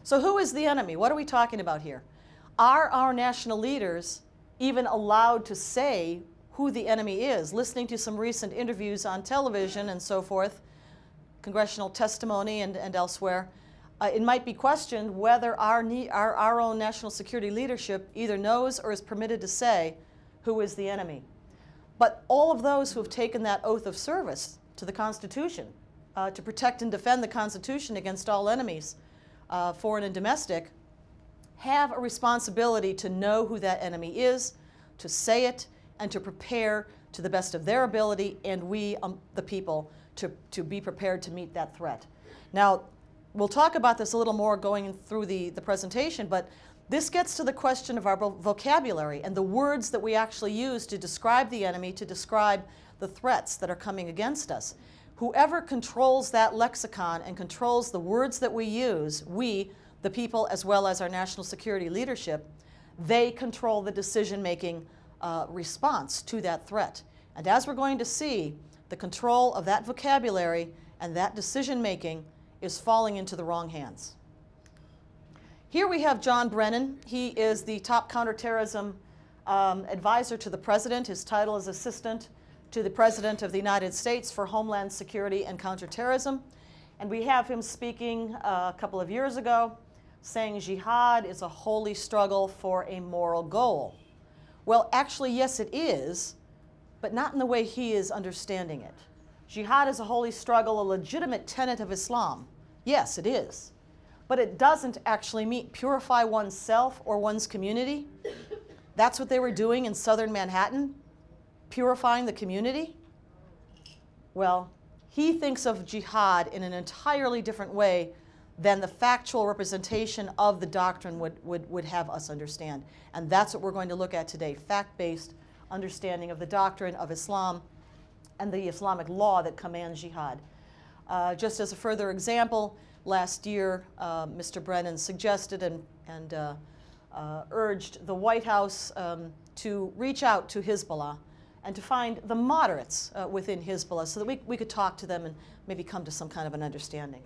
So who is the enemy? What are we talking about here? Are our national leaders even allowed to say who the enemy is? Listening to some recent interviews on television and so forth, congressional testimony and elsewhere, it might be questioned whether our own national security leadership either knows or is permitted to say who is the enemy. But all of those who have taken that oath of service to the Constitution, to protect and defend the Constitution against all enemies, foreign and domestic, have a responsibility to know who that enemy is, to say it, and to prepare to the best of their ability, and we, the people, to be prepared to meet that threat. Now, we'll talk about this a little more going through the presentation, but this gets to the question of our vocabulary and the words that we actually use to describe the enemy, to describe the threats that are coming against us. Whoever controls that lexicon and controls the words that we use, we, the people, as well as our national security leadership, they control the decision-making response to that threat. And as we're going to see, the control of that vocabulary and that decision-making is falling into the wrong hands. Here we have John Brennan. He is the top counterterrorism advisor to the president. His title is Assistant to the President of the United States for Homeland Security and Counterterrorism. And we have him speaking a couple of years ago, saying jihad is a holy struggle for a moral goal. Well, actually, yes, it is, but not in the way he is understanding it. Jihad is a holy struggle, a legitimate tenet of Islam. Yes, it is. But it doesn't actually mean purify oneself or one's community. That's what they were doing in southern Manhattan, purifying the community. Well, he thinks of jihad in an entirely different way than the factual representation of the doctrine would have us understand. And that's what we're going to look at today, fact-based understanding of the doctrine of Islam and the Islamic law that commands jihad. Just as a further example, last year, Mr. Brennan suggested and urged the White House to reach out to Hezbollah and to find the moderates within Hezbollah so that we could talk to them and maybe come to some kind of an understanding.